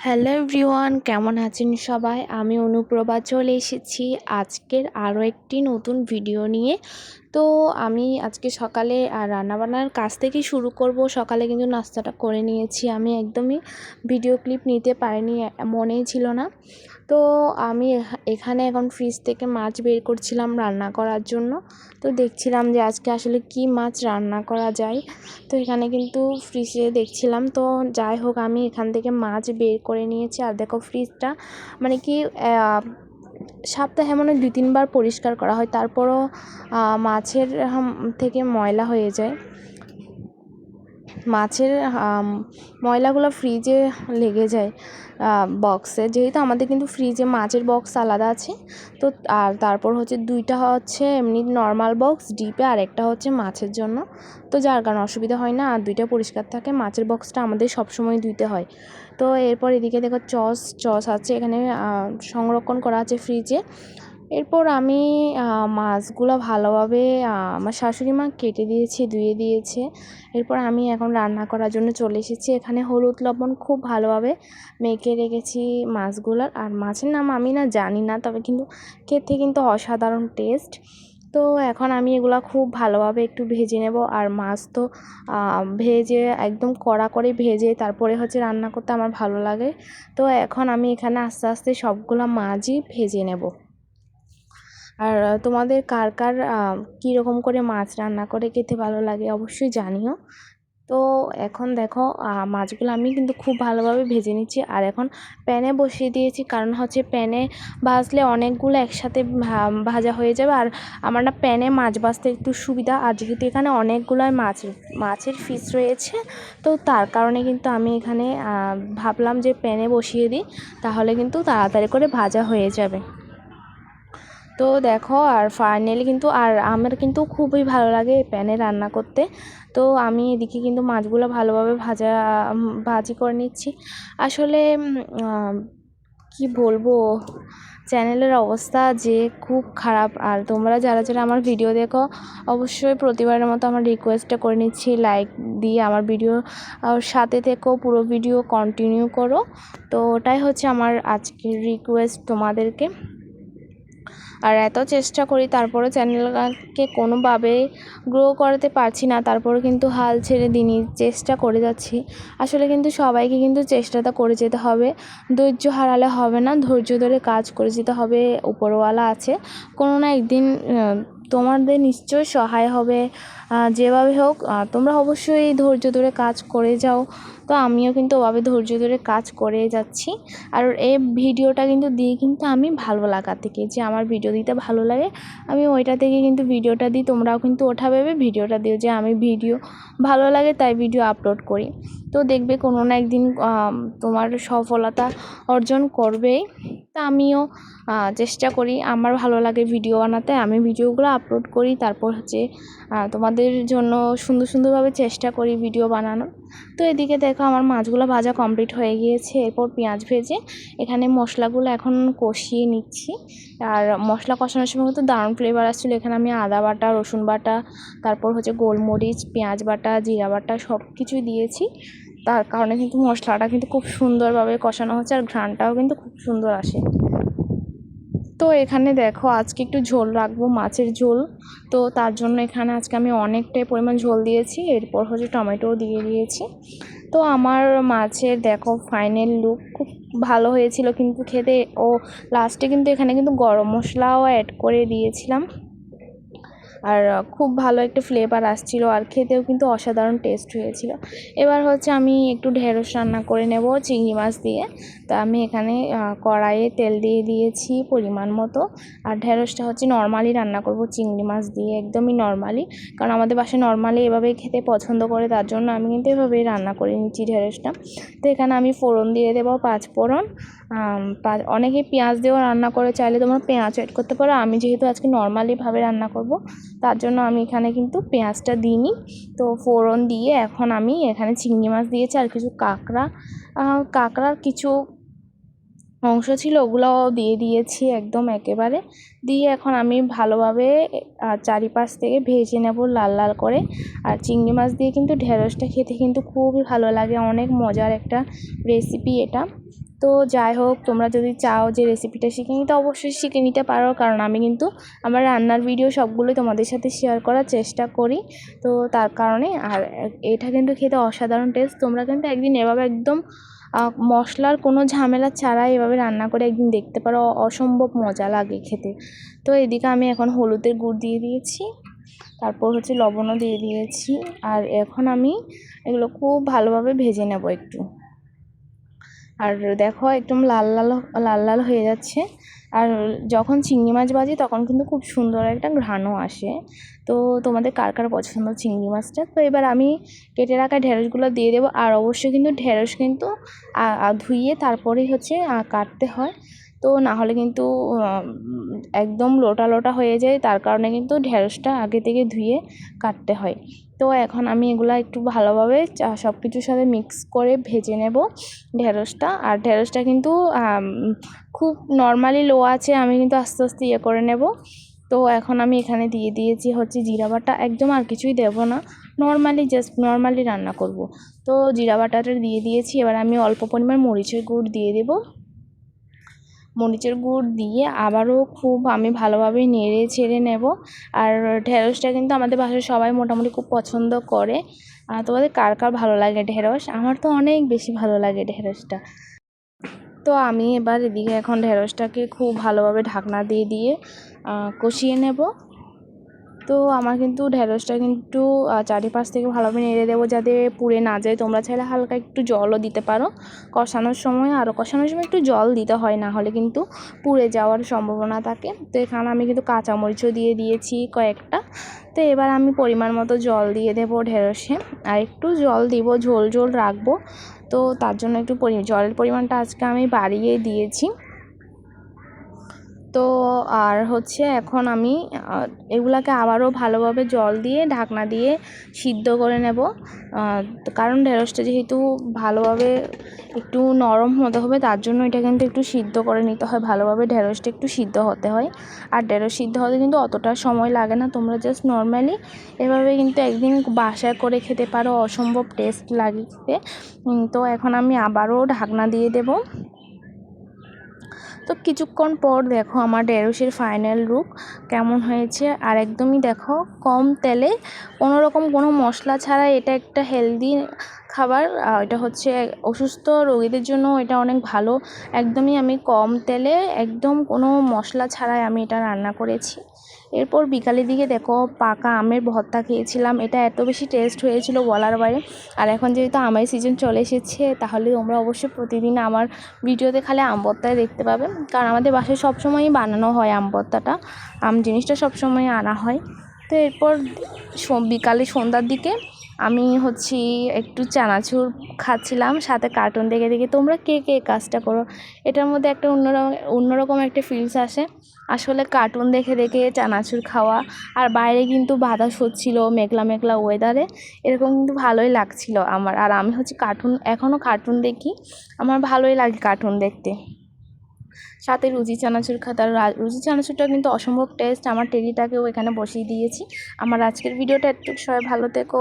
Hello everyone, কেমন আছেন সবাই? আমি অনুপ্রভা চলে এসেছি আজকের আরও একটি নতুন ভিডিও নিয়ে। তো আমি আজকে সকালে রান্নাবান্নার কাজ থেকেই শুরু করব। সকালে কিন্তু নাস্তাটা করে নিয়েছি। আমি একদমই ভিডিও ক্লিপ নিতে পারিনি, মনেই ছিল না। তো আমি এখানে এখন ফ্রিজ থেকে মাছ বের করছিলাম রান্না করার জন্য। তো দেখছিলাম যে আজকে আসলে কি মাছ রান্না করা যায়। তো এখানে কিন্তু ফ্রিজে দেখছিলাম। তো যাই হোক, আমি এখান থেকে মাছ বের করে নিয়েছি। আর দেখো, ফ্রিজটা মানে কি সপ্তাহে মনে হয় 2-3 বার পরিষ্কার করা হয়, তারপরও মাছের থেকে ময়লা হয়ে যায়। মাছের ময়লাগুলো ফ্রিজে লেগে যায় বক্সে, যেহেতু আমাদের কিন্তু ফ্রিজে মাছের বক্স আলাদা আছে। তো আর তারপর হচ্ছে 2টা হচ্ছে এমনি নর্মাল বক্স ডিপে, আর একটা হচ্ছে মাছের জন্য। তো যার কারণে অসুবিধা হয় না, আর 2টা পরিষ্কার থাকে। মাছের বক্সটা আমাদের সবসময় ধুইতে হয়। তো এরপর এদিকে দেখো চস আছে এখানে সংরক্ষণ করা আছে ফ্রিজে। এরপর আমি মাছগুলো ভালোভাবে আমার শাশুড়ি মা কেটে দিয়েছে, ধুয়ে দিয়েছে। এরপর আমি এখন রান্না করার জন্য চলে এসেছি। এখানে হলুদ লবণ খুব ভালোভাবে মেখে রেখেছি মাছগুলোর। আর মাছের নাম আমি জানি না, তবে কিন্তু খেতে কিন্তু অসাধারণ টেস্ট। তো এখন আমি এগুলো খুব ভালোভাবে একটু ভেজে নেব। আর মাছ তো ভেজে একদম কড়া করে ভেজে তারপরে হচ্ছে রান্না করতে আমার ভালো লাগে। তো এখন আমি এখানে আস্তে আস্তে সবগুলো মাছই ভেজে নেব। আর তোমাদের কার কার কীরকম করে মাছ রান্না করে খেতে ভালো লাগে অবশ্যই জানিও। তো এখন দেখো, মাছগুলো আমি কিন্তু খুব ভালোভাবে ভেজে নিচ্ছি। আর এখন প্যানে বসিয়ে দিয়েছি, কারণ হচ্ছে প্যানে ভাজলে অনেকগুলো একসাথে ভাজা হয়ে যাবে। আর আমার প্যানে মাছ ভাজতে একটু সুবিধা। আর যেহেতু এখানে অনেকগুলোই মাছের পিস রয়েছে, তো তার কারণে কিন্তু আমি এখানে ভাবলাম যে প্যানে বসিয়ে দিই, তাহলে কিন্তু তাড়াতাড়ি করে ভাজা হয়ে যাবে। তো দেখো, আর ফাইনালি কিন্তু আমার কিন্তু খুবই ভালো লাগে প্যানে রান্না করতে। তো আমি এদিকে কিন্তু মাছগুলো ভালোভাবে ভাজি করে নিচ্ছি। আসলে কি বলবো, চ্যানেলের অবস্থা যে খুব খারাপ। আর তোমরা যারা যারা আমার ভিডিও দেখো, অবশ্যই প্রতিবারের মতো আমার রিকোয়েস্টটা করে নিচ্ছি, লাইক দিয়ে আমার ভিডিও সাথে থেকো, পুরো ভিডিও কন্টিনিউ করো। তো ওটাই হচ্ছে আমার আজকের রিকোয়েস্ট তোমাদেরকে। আর এত চেষ্টা করি, তারপরে চ্যানেলকে কোনোভাবে গ্রো করাতে পারছি না। তারপরে কিন্তু হাল ছেড়ে দিইনি, চেষ্টা করে যাচ্ছি। আসলে কিন্তু সবাইকে কিন্তু চেষ্টাটা করে যেতে হবে, ধৈর্য হারালে হবে না, ধৈর্য ধরে কাজ করে যেতে হবে। উপরওয়ালা আছে, কোনো না একদিন তোমাদের নিশ্চয়ই সহায় হবে। যেভাবে হোক তোমরা অবশ্যই ধৈর্য ধরে কাজ করে যাও। তো আমিও কিন্তু ওভাবে ধৈর্য ধরে কাজ করে যাচ্ছি। আর এই ভিডিওটা কিন্তু দিই কিন্তু আমি ভালো লাগা থেকে, যে আমার ভিডিও দিতে ভালো লাগে, আমি ওইটা থেকে কিন্তু ভিডিওটা দিই। তোমরাও কিন্তু ওঠা ভেবে ভিডিওটা দিও যে আমি ভিডিও ভালো লাগে তাই ভিডিও আপলোড করি। তো দেখবে কোনো না একদিন তোমার সফলতা অর্জন করবেই। তা আমিও চেষ্টা করি, আমার ভালো লাগে ভিডিও বানাতে, আমি ভিডিওগুলো আপলোড করি। তারপর হচ্ছে তোমাদের জন্য সুন্দরভাবে চেষ্টা করি ভিডিও বানানোর। তো এদিকে দেখো, আমার মাছগুলো ভাজা কমপ্লিট হয়ে গিয়েছে। এরপর পেঁয়াজ ভেজে এখানে মশলাগুলো এখন কষিয়ে নিচ্ছি। আর মশলা কষানোর সময় কিন্তু দারুণ ফ্লেভার আসছিলো। এখানে আমি আদা বাটা, রসুন বাটা, তারপর হচ্ছে গোলমরিচ, পেঁয়াজ বাটা, জিরা বাটা সব কিছুই দিয়েছি। তার কারণে কিন্তু মশলাটা কিন্তু খুব সুন্দরভাবে কষানো হচ্ছে, আর ঘ্রাণটাও কিন্তু খুব সুন্দর আসে। তো এখানে দেখো, আজকে একটু ঝোল রাখবো, মাছের ঝোল। তো তার জন্য এখানে আজকে আমি অনেকটাই পরিমাণ ঝোল দিয়েছি। এরপর হচ্ছে টমেটোও দিয়ে দিয়েছি। তো আমার মাছের দেখো ফাইনাল লুক খুব ভালো হয়েছিল কিন্তু খেতে। ও লাস্টে কিন্তু এখানে কিন্তু গরম মশলাও অ্যাড করে দিয়েছিলাম, আর খুব ভালো একটা ফ্লেভার আসছিল, আর খেতেও কিন্তু অসাধারণ টেস্ট হয়েছিল। এবার হচ্ছে আমি একটু ঢেঁড়স রান্না করে নেব চিংড়ি মাছ দিয়ে। তা আমি এখানে কড়াইয়ে তেল দিয়ে দিয়েছি পরিমাণ মতো। আর ঢেঁড়সটা হচ্ছে নর্মালি রান্না করব চিংড়ি মাছ দিয়ে, একদমই নর্মালি, কারণ আমাদের বাসায় নর্মালি এভাবেই খেতে পছন্দ করে, তার জন্য আমি কিন্তু এভাবেই রান্না করে নিচ্ছি ঢেঁড়সটা। তো এখানে আমি ফোড়ন দিয়ে দেবো 5 ফোড়ন। অনেকে পেঁয়াজ দিয়েও রান্না করে, চাইলে তোমরা পেঁয়াজ অ্যাড করতে পারো। আমি যেহেতু আজকে নর্মালিভাবে রান্না করব, তার জন্য আমি এখানে কিন্তু পেঁয়াজটা দিইনি। তো ফোড়ন দিয়ে এখন আমি এখানে চিংড়ি মাছ দিয়েছি, আর কিছু কাঁকড়ার কিছু অংশ ছিল ওগুলোও দিয়ে দিয়েছি একদম একেবারে। দিয়ে এখন আমি ভালোভাবে চারিপাশ থেকে ভেজে নেব লাল লাল করে। আর চিংড়ি মাছ দিয়ে কিন্তু ঢেঁড়সটা খেতে কিন্তু খুবই ভালো লাগে, অনেক মজার একটা রেসিপি এটা। তো যাই হোক, তোমরা যদি চাও যে রেসিপিটা শিখে নিতে, অবশ্যই শিখে নিতে পারো, কারণ আমি কিন্তু আমার রান্নার ভিডিও সবগুলোই তোমাদের সাথে শেয়ার করার চেষ্টা করি। তো তার কারণে আর এটা কিন্তু খেতে অসাধারণ টেস্ট। তোমরা কিন্তু একদিন এভাবে একদম মশলার কোনো ঝামেলা ছাড়াই এভাবে রান্না করে একদিন দেখতে পারো, অসম্ভব মজা লাগে খেতে। তো এদিকে আমি এখন হলুদের গুঁড়ো দিয়ে দিয়েছি, তারপর হচ্ছে লবণও দিয়ে দিয়েছি, আর এখন আমি এগুলো খুব ভালোভাবে ভেজে নেব একটু। আর দেখো একদম লাল লাল লাল লাল হয়ে যাচ্ছে। আর যখন চিংড়ি মাছ ভাজি তখন কিন্তু খুব সুন্দর একটা ঘ্রাণও আসে। তো তোমাদের কার কার পছন্দ চিংড়ি মাছটা। তো এবার আমি কেটে রাখা ঢেঁড়সগুলো দিয়ে দেবো। আর অবশ্যই কিন্তু ঢেঁড়স কিন্তু ধুইয়ে তারপরেই হচ্ছে কাটতে হয়। তো না হলে কিন্তু একদম লোটা লোটা হয়ে যায়, তার কারণে কিন্তু ঢেঁড়সটা আগে থেকে ধুয়ে কাটতে হয়। তো এখন আমি এগুলা একটু ভালোভাবে সব কিছুর সাথে মিক্স করে ভেজে নেব ঢেঁড়সটা। আর ঢেঁড়সটা কিন্তু খুব নর্মালি লো আছে, আমি কিন্তু আস্তে আস্তে করে নেব। তো এখন আমি এখানে দিয়ে দিয়েছি হচ্ছে জিরা বাটা, একদম আর কিছুই দেব না, জাস্ট নর্মালি রান্না করব। তো জিরা বাটাটা দিয়ে দিয়েছি। এবার আমি অল্প পরিমাণ মরিচের গুঁড়ো দিয়ে দেব। মরিচের গুঁড়ো দিয়ে আবারও খুব আমি ভালোভাবে নেড়ে ছেড়ে নেব। আর ঢেঁড়সটা কিন্তু আমাদের বাসায় সবাই মোটামুটি খুব পছন্দ করে। তোমাদের কার কার ভালো লাগে ঢেঁড়স? আমার তো অনেক বেশি ভালো লাগে ঢেঁড়সটা। তো আমি এবার এদিকে এখন ঢেঁড়সটাকে খুব ভালোভাবে ঢাকনা দিয়ে দিয়ে কষিয়ে নেব। তো আমার কিন্তু ঢেঁড়সটা কিন্তু চারিপাশ থেকে ভালোভাবে নেড়ে দেবো যাতে পুড়ে না যায়। তোমরা চাইলে হালকা একটু জলও দিতে পারো কষানোর সময়, আরও কষানোর সময় একটু জল দিতে হয়, না হলে কিন্তু পুড়ে যাওয়ার সম্ভাবনা থাকে। তো এখানে আমি কিন্তু কাঁচামরিচও দিয়ে দিয়েছি কয়েকটা। তো এবার আমি পরিমাণ মতো জল দিয়ে দেবো ঢেঁড়সে, আর একটু জল দিব, ঝোল ঝোল রাখবো। তো তার জন্য একটু জলের পরিমাণটা আজকে আমি বাড়িয়ে দিয়েছি। তো আর হচ্ছে এখন আমি এগুলাকে আবারও ভালোভাবে জল দিয়ে ঢাকনা দিয়ে সিদ্ধ করে নেব। কারণ ঢেঁড়সটা যেহেতু ভালোভাবে একটু নরম হতে হবে, তার জন্য এটা কিন্তু একটু সিদ্ধ করে নিতে হয় ভালোভাবে। ঢেঁড়সটা একটু সিদ্ধ হতে হয়, আর ঢেঁড়স সিদ্ধ হতে কিন্তু অতটা সময় লাগে না। তোমরা জাস্ট নর্মালি এভাবে কিন্তু একদিন বাসায় করে খেতে পারো, অসম্ভব টেস্ট লাগে খেতে। তো এখন আমি আবারও ঢাকনা দিয়ে দেব। তো কিছুক্ষণ পর দেখো আমার ঢেঁড়সের ফাইনাল লুক কেমন হয়েছে। আর একদমই দেখো কম তেলে, কোনো মশলা ছাড়া এটা একটা হেলদি খাবার। এটা হচ্ছে অসুস্থ রোগীদের জন্য এটা অনেক ভালো। একদমই আমি কম তেলে, একদম কোনো মশলা ছাড়াই আমি এটা রান্না করেছি। এরপর বিকালের দিকে দেখো পাকা আমের ভর্তা খেয়েছিলাম, এটা এত বেশি টেস্ট হয়েছিল বলার বাইরে। আর এখন যেহেতু আমের সিজন চলে এসেছে, তাহলে তোমরা অবশ্যই প্রতিদিন আমার ভিডিওতে খালি আম ভর্তাই দেখতে পাবে, কারণ আমাদের বাসায় সবসময়ই বানানো হয় আম ভর্তাটা, আম জিনিসটা সবসময় আনা হয়। তো এরপর বিকালে সন্ধ্যার দিকে আমি হচ্ছে একটু চানাচুর খাচ্ছিলাম সাথে কার্টুন দেখে দেখে। তোমরা কে কে কাজটা করো? এটার মধ্যে একটা অন্যরকম একটা ফিলস আসে আসলে কার্টুন দেখে দেখে চানাচুর খাওয়া। আর বাইরে কিন্তু বাতাস হচ্ছিল মেঘলা মেঘলা ওয়েদারে, এরকম কিন্তু ভালোই লাগছিল আমার। আর আমি হচ্ছে এখনও কার্টুন দেখি, আমার ভালোই লাগে কার্টুন দেখতে। সাথে রুজি চানাচুর খাতে, আর রুজি চানাচুরটা কিন্তু অসম্ভব টেস্ট। আমার টেডিটাকেও এখানে বসিয়ে দিয়েছি। আমার আজকের ভিডিওটা একটু সবাই ভালো থেকো।